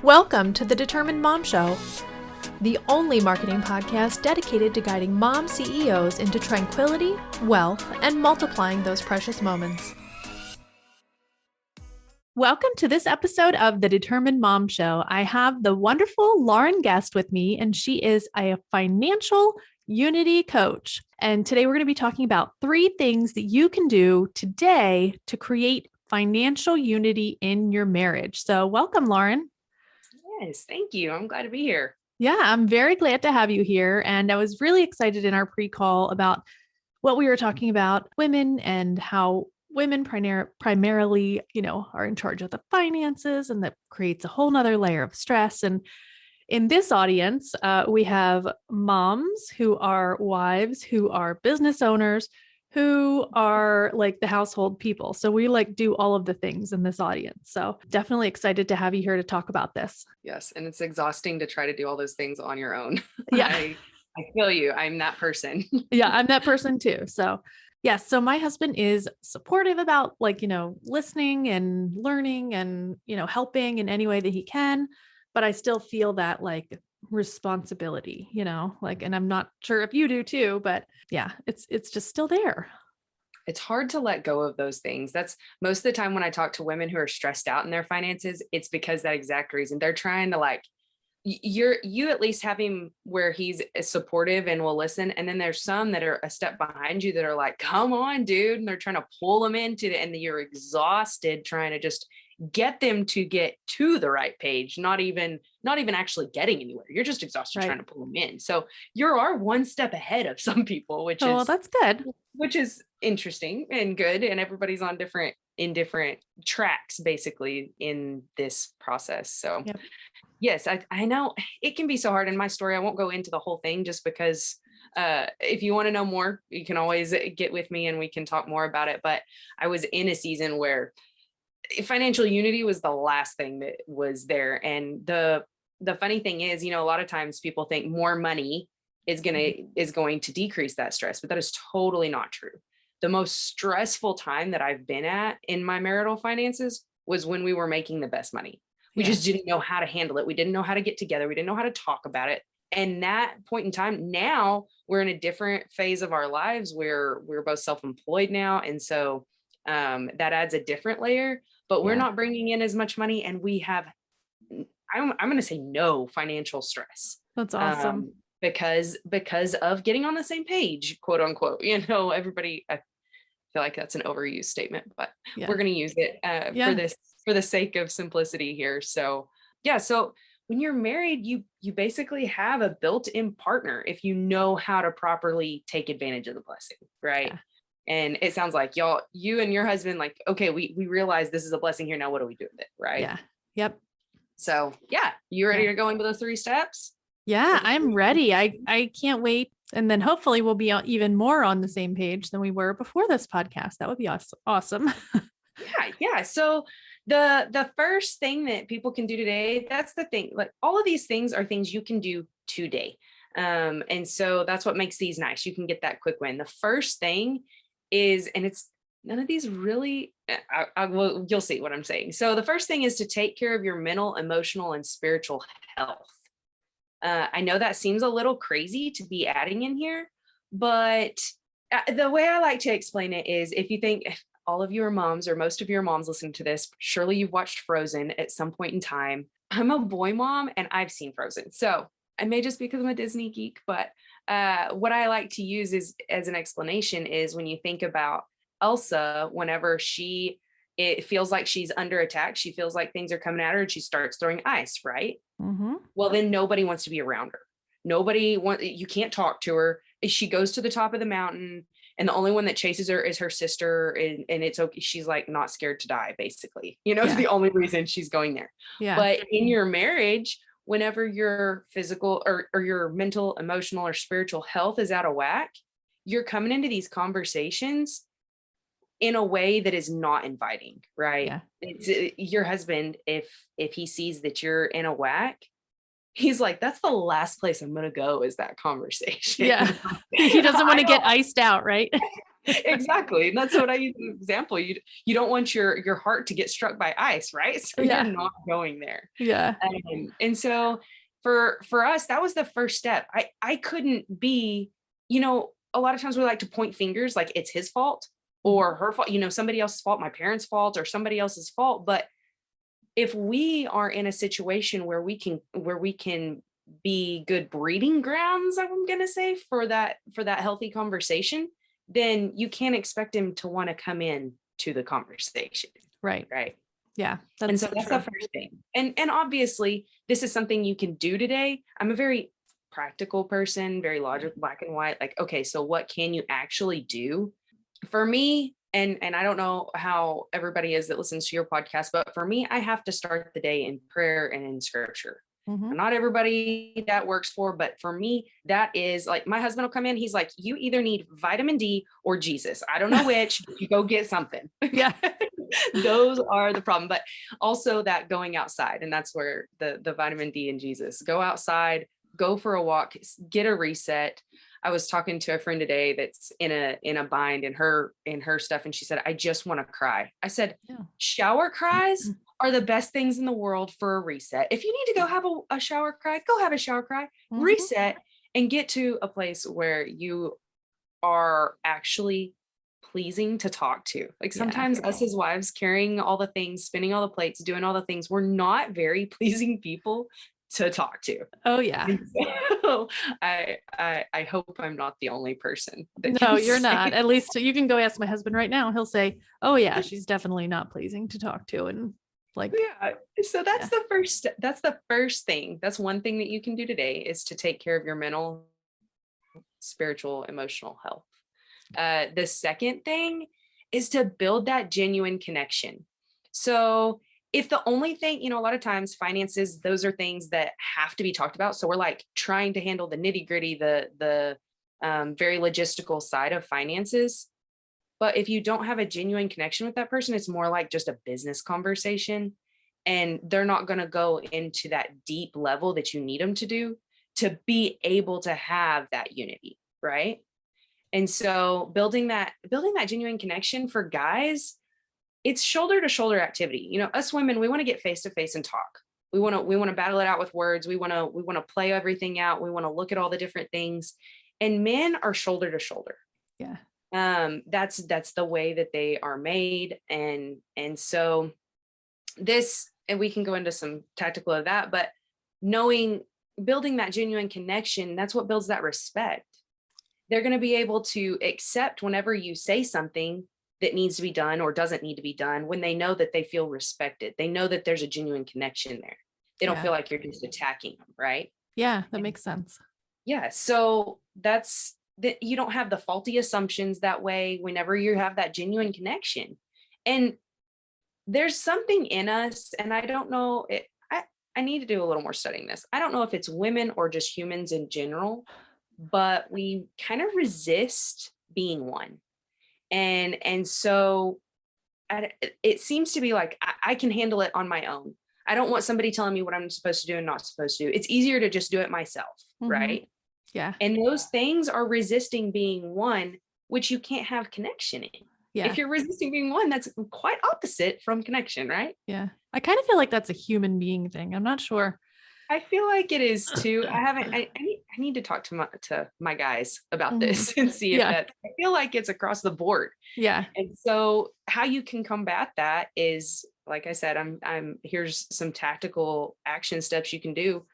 Welcome to the Determined Mom Show, the only marketing podcast dedicated to guiding mom CEOs into tranquility, wealth, and multiplying those precious moments. Welcome to this episode of the Determined Mom Show. I have the wonderful Lauren Guest with me, and she is a financial unity coach. And today we're going to be talking about 3 things that you can do today to create financial unity in your marriage. So welcome, Lauren. Yes, thank you. I'm glad to be here. Yeah, I'm very glad to have you here. And I was really excited in our pre-call about what we were talking about, women and how women primarily, are in charge of the finances, and that creates a whole nother layer of stress. And in this audience, we have moms who are wives, who are business owners, who are like the household people. So we do all of the things in this audience. So definitely excited to have you here to talk about this. Yes. And it's exhausting to try to do all those things on your own. Yeah. I feel you. I'm that person. Yeah, I'm that person too. So yes. So my husband is supportive about listening and learning and, helping in any way that he can. But I still feel that responsibility, and I'm not sure if you do too, but yeah, it's just still there. It's hard to let go of those things. That's most of the time when I talk to women who are stressed out in their finances, it's because that exact reason. They're trying to you at least have him where he's supportive and will listen. And then there's some that are a step behind you that are like, come on, dude. And they're trying to pull them into it. And you're exhausted trying to just get them to get to the right page, not even actually getting anywhere. You're just exhausted trying to pull them in. So you are one step ahead of some people, which that's good. Which is interesting and good. And everybody's on different tracks basically in this process. So yep. Yes, I know it can be so hard in my story. I won't go into the whole thing just because if you want to know more, you can always get with me and we can talk more about it. But I was in a season where financial unity was the last thing that was there. And the funny thing is, a lot of times people think more money is going to decrease that stress, but that is totally not true. The most stressful time that I've been at in my marital finances was when we were making the best money. We just didn't know how to handle it. We didn't know how to get together. We didn't know how to talk about it. And that point in time, now we're in a different phase of our lives where we're both self-employed now. And so that adds a different layer, but we're not bringing in as much money, and we have, I'm going to say no financial stress. That's awesome. Because of getting on the same page, quote unquote, everybody, I feel like that's an overused statement, but we're going to use it for the sake of simplicity here. So so when you're married, you basically have a built-in partner if you know how to properly take advantage of the blessing, right? Yeah. And it sounds like you and your husband, okay, we realize this is a blessing here. Now what do we do with it? Right. Yeah. Yep. So you ready to go into those 3 steps? Yeah, I'm ready. I can't wait. And then hopefully we'll be even more on the same page than we were before this podcast. That would be awesome. Yeah. So the first thing that people can do today, that's the thing. All of these things are things you can do today. And so that's what makes these nice. You can get that quick win. The first thing is, and it's none of these really, you'll see what I'm saying. So the first thing is to take care of your mental, emotional, and spiritual health. I know that seems a little crazy to be adding in here, but the way I like to explain it is, if all of you are moms, or most of your moms listening to this, surely you've watched Frozen at some point in time. I'm a boy mom and I've seen Frozen. So I may just because I'm a Disney geek, but what I like to use is as an explanation is when you think about Elsa, whenever it feels like she's under attack, she feels like things are coming at her and she starts throwing ice, right? Mm-hmm. Well, then nobody wants to be around her. You can't talk to her. She goes to the top of the mountain and the only one that chases her is her sister. And it's okay. She's not scared to die, basically. It's the only reason she's going there. Yeah. But in your marriage, whenever your physical or your mental, emotional, or spiritual health is out of whack, you're coming into these conversations in a way that is not inviting, right? Yeah. It's your husband, if he sees that you're in a whack, he's like, that's the last place I'm going to go is that conversation. Yeah. He doesn't want to get iced out, right? Exactly. And that's what I use as an example. You don't want your heart to get struck by ice, right? So Yeah. you're not going there. Yeah. And so for us, that was the first step. I couldn't be, a lot of times we like to point fingers like it's his fault or her fault, somebody else's fault, my parents' fault or somebody else's fault. But if we are in a situation where we can be good breeding grounds, I'm going to say for that healthy conversation, then you can't expect him to want to come in to the conversation. Right. Yeah. And so that's the first thing. And obviously this is something you can do today. I'm a very practical person, very logical, black and white. Like, okay, so what can you actually do? For me, and I don't know how everybody is that listens to your podcast, but for me, I have to start the day in prayer and in scripture. Not everybody that works for, but for me, that is like my husband will come in. He's like, you either need vitamin D or Jesus. I don't know which, but you go get something. Yeah. Those are the problem. But also that going outside, and that's where the vitamin D and Jesus, go outside, go for a walk, get a reset. I was talking to a friend today that's in a bind in her stuff. And she said, I just want to cry. I said, shower cries are the best things in the world for a reset. If you need to go have a shower cry, go have a shower cry, reset, and get to a place where you are actually pleasing to talk to. Like sometimes us as wives carrying all the things, spinning all the plates, doing all the things, we're not very pleasing people to talk to. Oh yeah. So I hope I'm not the only person. No, you're not. At least you can go ask my husband right now. He'll say, oh yeah, she's definitely not pleasing to talk to. And like, yeah. So that's the first thing. That's one thing that you can do today is to take care of your mental, spiritual, emotional health. The second thing is to build that genuine connection. So if the only thing, a lot of times finances, those are things that have to be talked about. So we're like trying to handle the nitty gritty, the very logistical side of finances. But if you don't have a genuine connection with that person, it's more like just a business conversation. And they're not going to go into that deep level that you need them to do to be able to have that unity, right? And so building that genuine connection for guys, it's shoulder to shoulder activity. Us women, we want to get face to face and talk. We want to battle it out with words. We want to play everything out. We want to look at all the different things. And men are shoulder to shoulder. Yeah. That's the way that they are made. And so this, and we can go into some tactical of that, but building that genuine connection, that's what builds that respect. They're going to be able to accept whenever you say something that needs to be done or doesn't need to be done, when they know that they feel respected. They know that there's a genuine connection there. They don't feel like you're just attacking them, right? Yeah, that makes sense. Yeah. So that's that. You don't have the faulty assumptions that way whenever you have that genuine connection. And there's something in us, and I don't know, I need to do a little more studying this. I don't know if it's women or just humans in general, but we kind of resist being one. And so it seems to be like, I can handle it on my own. I don't want somebody telling me what I'm supposed to do and not supposed to do. It's easier to just do it myself. Right. Yeah. And those things are resisting being one, which you can't have connection in. Yeah. If you're resisting being one, that's quite opposite from connection, right? Yeah. I kind of feel like that's a human being thing. I'm not sure. I feel like it is too. I need to talk to my guys about this and see if I feel like it's across the board. Yeah. And so how you can combat that is, like I said, here's some tactical action steps you can do.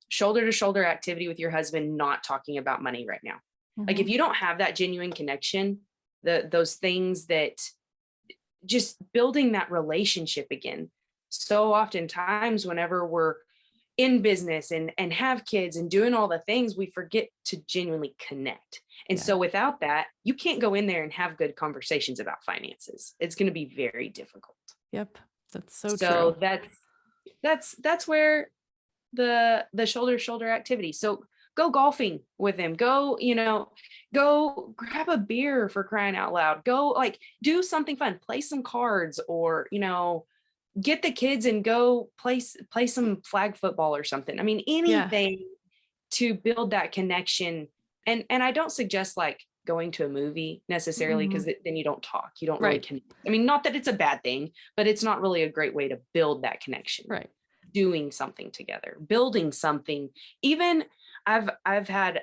Shoulder to shoulder activity with your husband, not talking about money right now. Like if you don't have that genuine connection, those things that just building that relationship again. So oftentimes whenever we're in business and have kids and doing all the things, we forget to genuinely connect. And so without that, you can't go in there and have good conversations about finances. It's going to be very difficult. Yep. That's so true. So that's where the shoulder to shoulder activity. So go golfing with him, go grab a beer, for crying out loud, go do something fun, play some cards, or, get the kids and go play some flag football or something. I mean, anything to build that connection. And I don't suggest going to a movie necessarily, because then you don't talk, you don't really Right. connect. I mean, not that it's a bad thing, but it's not really a great way to build that connection. Right. Doing something together, building something. Even I've had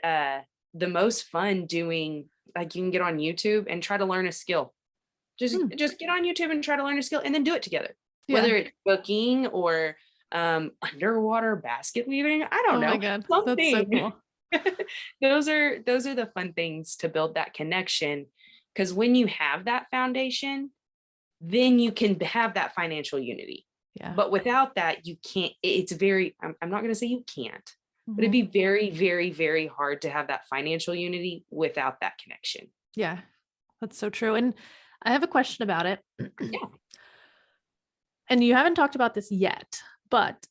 the most fun doing, like, you can get on YouTube and try to learn a skill. Just get on YouTube and try to learn a skill and then do it together. Yeah. Whether it's cooking or underwater basket weaving, I don't Oh my know. God. Something. That's so cool. those are the fun things to build that connection, because when you have that foundation, then you can have that financial unity. Yeah. But without that, you can't. It's very, I'm not going to say you can't, but it'd Mhm. be very, very, very hard to have that financial unity without that connection. Yeah. That's so true. And I have a question about it. Yeah. And you haven't talked about this yet, but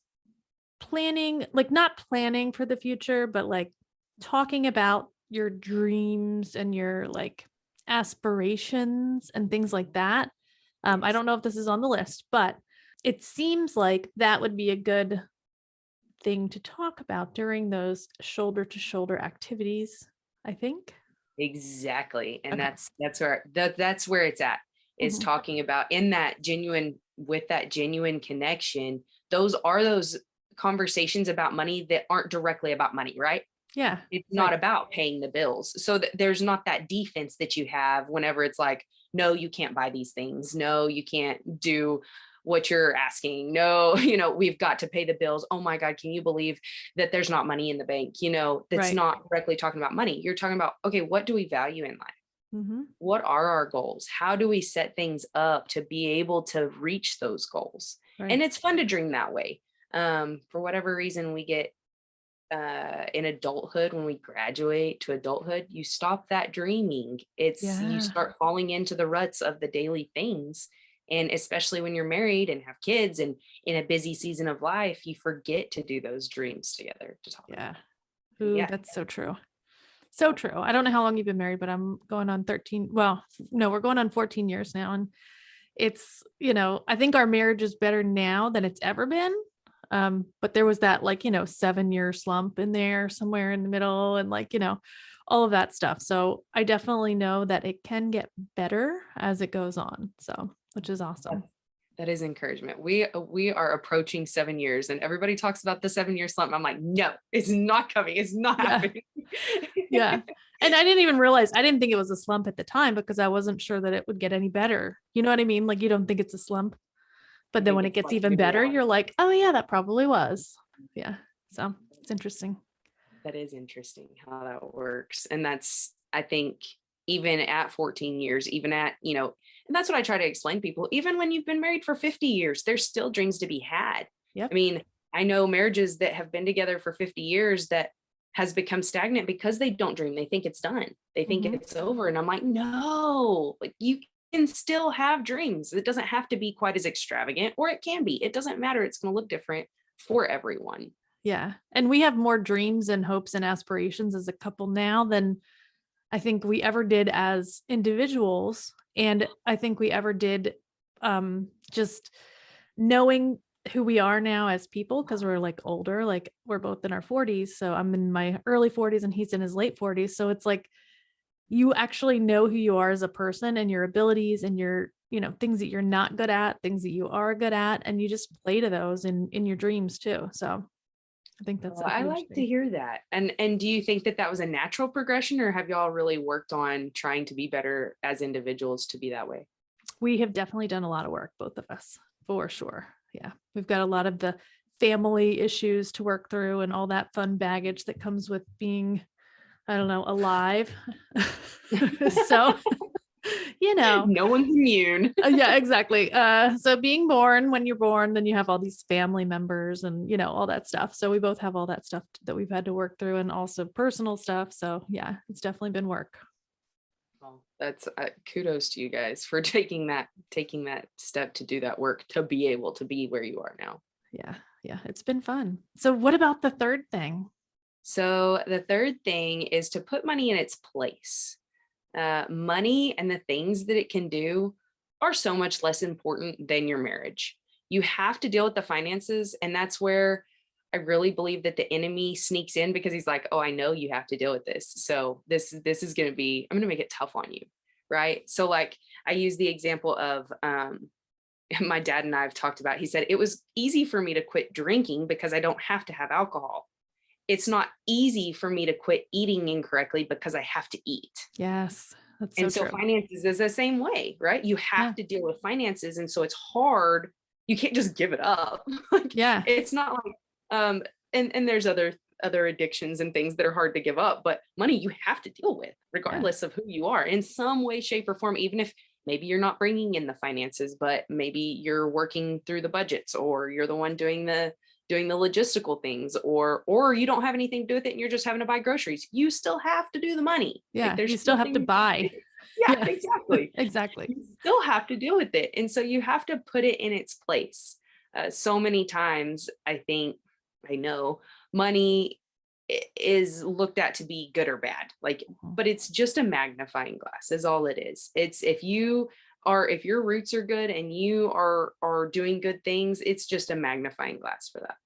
planning, like not planning for the future, but like talking about your dreams and your like aspirations and things like that. I don't know if this is on the list, but it seems like that would be a good thing to talk about during those shoulder to shoulder activities, I think. Exactly. And Okay. that's where it's at, is Mhm. talking about in that genuine, with that genuine connection. Those conversations about money that aren't directly about money, right? Yeah. It's not Right. about paying the bills. So there's not that defense that you have whenever it's like, no, you can't buy these things. No, you can't do what you're asking. No, we've got to pay the bills. Oh my God, can you believe that there's not money in the bank? That's Right. not directly talking about money. You're talking about, okay, what do we value in life? Mm-hmm. What are our goals? How do we set things up to be able to reach those goals? Right. And it's fun to dream that way. For whatever reason, we get in adulthood, when we graduate to adulthood, you stop that dreaming. You Yeah. start falling into the ruts of the daily things. And especially when you're married and have kids and in a busy season of life, you forget to do those dreams together to talk Yeah. about. Ooh, Yeah. that's so true. So true. I don't know how long you've been married, but I'm going on 13. Well, no, we're going on 14 years now. And it's, I think our marriage is better now than it's ever been. But there was that 7-year slump in there somewhere in the middle and all of that stuff. So I definitely know that it can get better as it goes on. So, which is awesome. That is encouragement. We are approaching 7 years, and everybody talks about the 7-year slump. I'm like, no, it's not coming. It's not Yeah. happening. Yeah. And I didn't even realize, I didn't think it was a slump at the time because I wasn't sure that it would get any better. You know what I mean? Like you don't think it's a slump, but I then think when it it's gets like even new better, reality. you're like, oh yeah, that probably was. Yeah. So it's interesting. That is interesting how that works. And that's, I think, even at 14 years, even at, and that's what I try to explain to people. Even when you've been married for 50 years, there's still dreams to be had. Yep. I mean, I know marriages that have been together for 50 years that has become stagnant because they don't dream. They think it's done. They think Mhm. it's over. And I'm like, no, like you can still have dreams. It doesn't have to be quite as extravagant, or it can be. It doesn't matter. It's going to look different for everyone. Yeah. And we have more dreams and hopes and aspirations as a couple now than I think we ever did as individuals. And I think we ever did just knowing who we are now as people, because we're like older, like we're both in our 40s. So I'm in my early 40s and he's in his late 40s. So it's like you actually know who you are as a person and your abilities and your, things that you're not good at, things that you are good at, and you just play to those in your dreams too. So I think that's Well, a I huge like to thing. hear that. And do you think that that was a natural progression, or have y'all really worked on trying to be better as individuals to be that way? We have definitely done a lot of work, both of us, for sure. Yeah. We've got a lot of the family issues to work through and all that fun baggage that comes with being, I don't know, alive. So, No one's immune. yeah, exactly. So being born, when you're born, then you have all these family members and, all that stuff. So we both have all that stuff that we've had to work through and also personal stuff. So yeah, it's definitely been work. Well, that's kudos to you guys for taking that step to do that work to be able to be where you are now. Yeah. Yeah. It's been fun. So what about the third thing? So the third thing is to put money in its place. Money and the things that it can do are so much less important than your marriage. You have to deal with the finances, and that's where I really believe that the enemy sneaks in because he's like, oh, I know you have to deal with this. So this is going to be, I'm going to make it tough on you. Right. So like I use the example of my dad and I have talked about, he said, it was easy for me to quit drinking because I don't have to have alcohol. It's not easy for me to quit eating incorrectly because I have to eat. Yes. That's so And so true. finances is the same way, right? You have to deal with finances. And so it's hard. You can't just give it up. Like, Yeah. it's not like, and there's other addictions and things that are hard to give up, but money you have to deal with regardless of who you are in some way, shape, or form, even if maybe you're not bringing in the finances, but maybe you're working through the budgets, or you're the one doing the logistical things, or you don't have anything to do with it and you're just having to buy groceries. You still have to do the money. Like, Yeah. there's You still have to buy. yeah, exactly. Exactly. You still have to deal with it. And so you have to put it in its place. So many times, I know money is looked at to be good or bad, like, but it's just a magnifying glass is all it is. It's if your roots are good and you are doing good things, it's just a magnifying glass for that.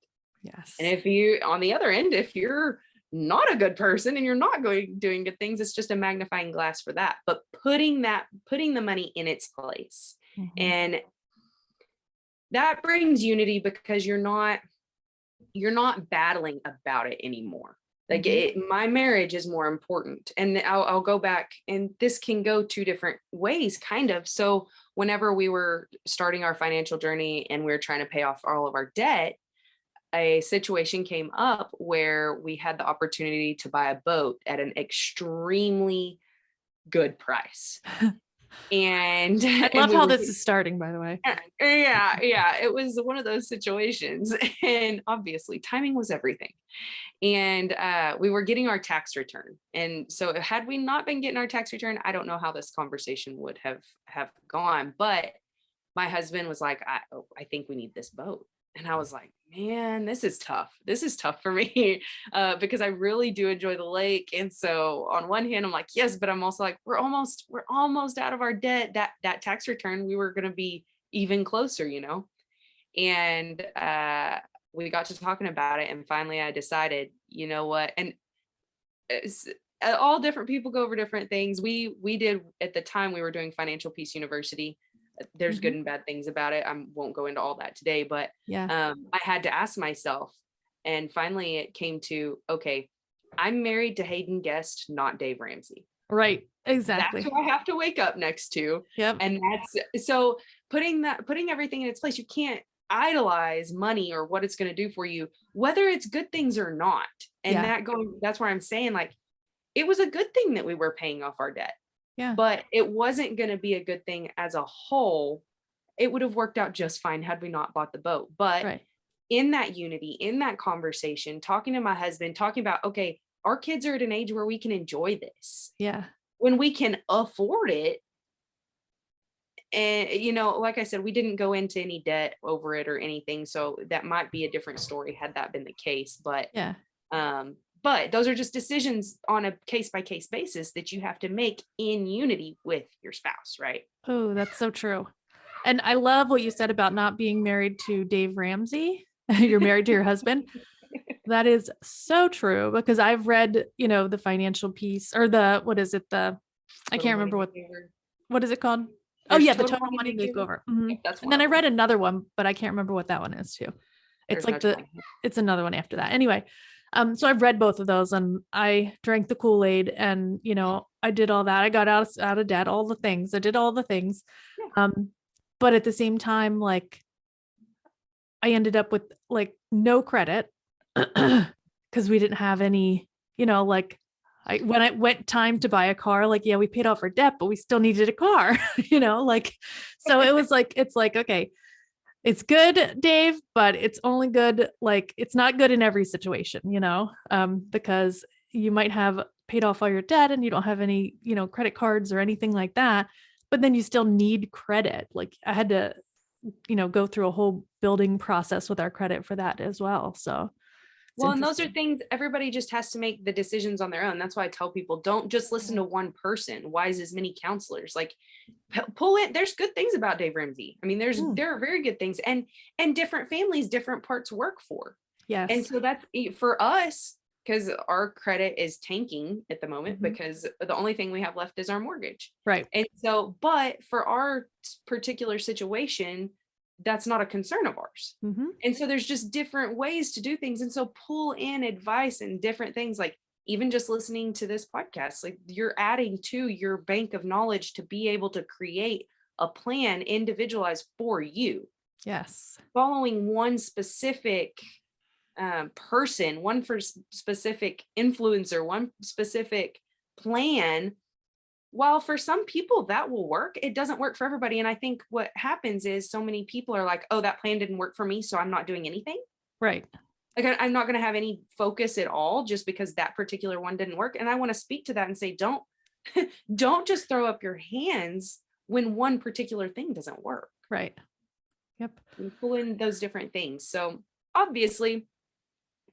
Yes. And if you, on the other end, if you're not a good person and you're not doing good things, it's just a magnifying glass for that. But putting the money in its place, and that brings unity because you're not battling about it anymore. Like my marriage is more important. And I'll go back, and this can go two different ways, kind of. So whenever we were starting our financial journey and we were trying to pay off all of our debt, a situation came up where we had the opportunity to buy a boat at an extremely good price. And I love how this is starting, by the way. Yeah. It was one of those situations. And obviously timing was everything. And we were getting our tax return. And so had we not been getting our tax return, I don't know how this conversation would have gone. But my husband was like, I think we need this boat. And I was like, man, this is tough. This is tough for me because I really do enjoy the lake. And so on one hand, I'm like, yes, but I'm also like, we're almost out of our debt. That tax return, we were going to be even closer, And we got to talking about it. And finally I decided, you know what? And all different people go over different things. We did, at the time we were doing Financial Peace University. There's good and bad things about it. I won't go into all that today, but I had to ask myself, and finally it came to, okay, I'm married to Hayden Guest, not Dave Ramsey. Right. Exactly. That's who I have to wake up next to. Yep. And that's, so putting everything in its place. You can't idolize money or what it's going to do for you, whether it's good things or not. And that's where I'm saying, like, it was a good thing that we were paying off our debt. Yeah. But it wasn't going to be a good thing as a whole. It would have worked out just fine had we not bought the boat. But in that unity, in that conversation, talking to my husband, talking about, okay, our kids are at an age where we can enjoy this. Yeah. When we can afford it. And, like I said, we didn't go into any debt over it or anything. So that might be a different story had that been the case. But but those are just decisions on a case-by-case basis that you have to make in unity with your spouse, right? Oh, that's so true. And I love what you said about not being married to Dave Ramsey. You're married to your husband. That is so true, because I've read, the Financial Peace, or I can't remember what is it called? The Total Money Makeover. That's and then I read another one, but I can't remember what that one is too. It's it's another one after that. Anyway. So I've read both of those, and I drank the Kool-Aid, and, I did all that. I got out of debt, all the things. I did all the things. But at the same time, like, I ended up with like no credit because we didn't have any, like, when it went time to buy a car, like, we paid off our debt, but we still needed a car, so it was like, it's like, okay, it's good, Dave, but it's only good, like, it's not good in every situation, because you might have paid off all your debt and you don't have any, credit cards or anything like that, but then you still need credit. Like, I had to, go through a whole building process with our credit for that as well. So, well, and those are things everybody just has to make the decisions on their own. That's why I tell people, don't just listen to one person. Why is as many counselors? Like, pull it. There's good things about Dave Ramsey. I mean, there are very good things, and different families, different parts work for. Yes. And so that's for us, because our credit is tanking at the moment because the only thing we have left is our mortgage. Right. And so, but for our particular situation, that's not a concern of ours. And so there's just different ways to do things. And so pull in advice and different things, like even just listening to this podcast, like you're adding to your bank of knowledge to be able to create a plan individualized for you. Yes. Following one specific person, one for specific influencer, one specific plan. While for some people that will work, it doesn't work for everybody. And I think what happens is so many people are like, oh, that plan didn't work for me, so I'm not doing anything. Right. Like I'm not going to have any focus at all just because that particular one didn't work. And I want to speak to that and say, don't just throw up your hands when one particular thing doesn't work. Right. Yep. And pull in those different things. So obviously,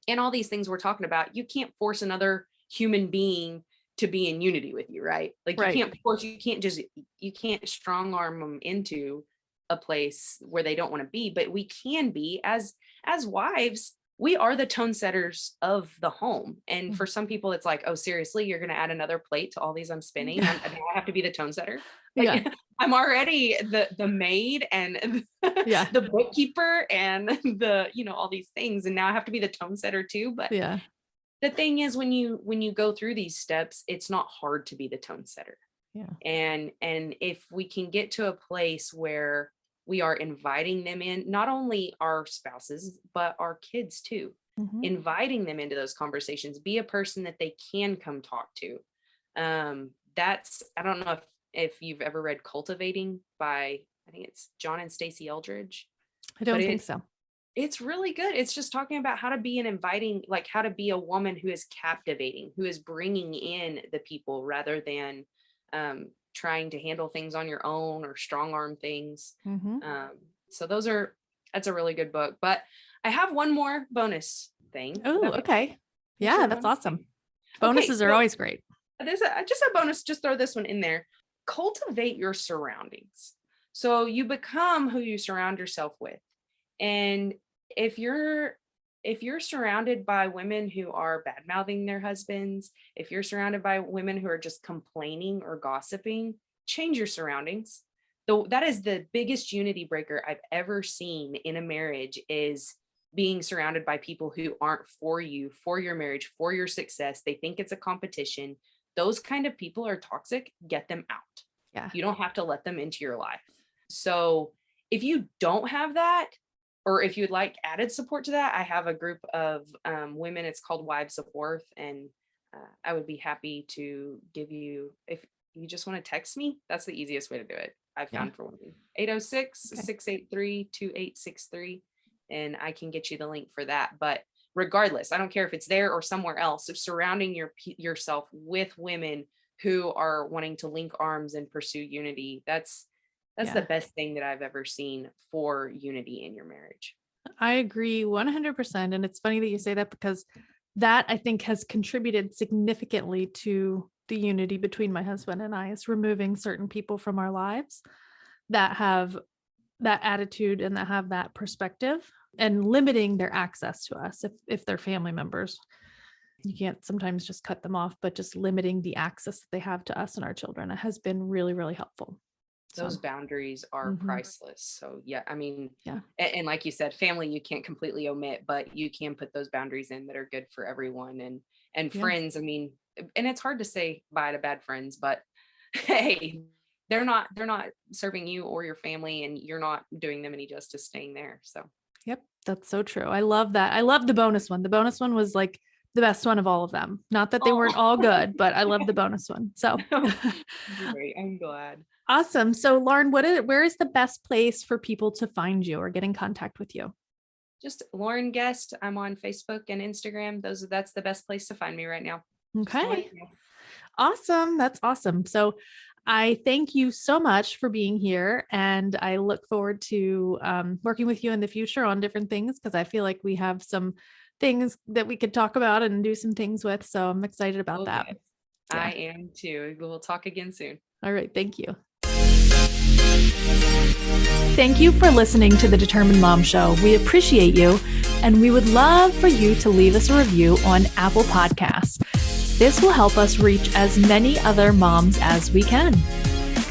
in all these things we're talking about, you can't force another human being to be in unity with you, right? Like you can't strong arm them into a place where they don't want to be, but we can be as wives, we are the tone setters of the home. And for some people it's like, oh, seriously, you're going to add another plate to all these I'm spinning. I have to be the tone setter. Like, I'm already the maid and the bookkeeper and the, all these things. And now I have to be the tone setter too. But the thing is, when you go through these steps, it's not hard to be the tone setter. Yeah. And if we can get to a place where we are inviting them in, not only our spouses, but our kids too, inviting them into those conversations, be a person that they can come talk to. That's, I don't know if you've ever read Cultivating by, I think it's John and Stacey Eldridge. I don't think so. It's really good. It's just talking about how to be an inviting, like how to be a woman who is captivating, who is bringing in the people rather than trying to handle things on your own or strong arm things. So that's a really good book. But I have one more bonus thing. Oh, okay. Yeah, that's awesome. Bonuses are always great. There's just a bonus. Just throw this one in there. Cultivate your surroundings. So you become who you surround yourself with. And if you're surrounded by women who are bad mouthing their husbands, if you're surrounded by women who are just complaining or gossiping, change your surroundings. Though that is the biggest unity breaker I've ever seen in a marriage, is being surrounded by people who aren't for you, for your marriage, for your success. They think it's a competition. Those kind of people are toxic. Get them out. Yeah. You don't have to let them into your life. So if you don't have that, or if you'd like added support to that, I have a group of women. It's called Wives of Worth. And I would be happy to give you, if you just want to text me, that's the easiest way to do it. I found for women, 806-683-2863. And I can get you the link for that. But regardless, I don't care if it's there or somewhere else. So surrounding yourself with women who are wanting to link arms and pursue unity, that's the best thing that I've ever seen for unity in your marriage. I agree 100%. And it's funny that you say that, because that, I think, has contributed significantly to the unity between my husband and I, is removing certain people from our lives that have that attitude and that have that perspective, and limiting their access to us. If they're family members, you can't sometimes just cut them off, but just limiting the access that they have to us and our children, it has been really, really helpful. Those boundaries are priceless. So and like you said, family, you can't completely omit, but you can put those boundaries in that are good for everyone. And friends, I mean, and it's hard to say bye to bad friends, but hey, they're not serving you or your family, and you're not doing them any justice staying there. So yep, that's so true. I love that. I love the bonus one. The bonus one was like the best one of all of them. Not that they weren't all good, but I love the bonus one. So great. I'm glad. Awesome. So Lauren, where is the best place for people to find you or get in contact with you? Just Lauren Guest. I'm on Facebook and Instagram. That's the best place to find me right now. Okay. Awesome. That's awesome. So I thank you so much for being here, and I look forward to working with you in the future on different things, because I feel like we have some things that we could talk about and do some things with. So I'm excited about that. Yeah. I am too. We'll talk again soon. All right. Thank you. Thank you for listening to the Determined Mom Show. We appreciate you. And we would love for you to leave us a review on Apple Podcasts. This will help us reach as many other moms as we can.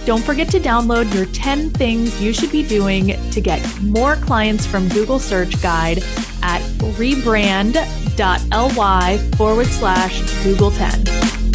Don't forget to download your 10 things you should be doing to get more clients from Google Search Guide at rebrand.ly/Google10.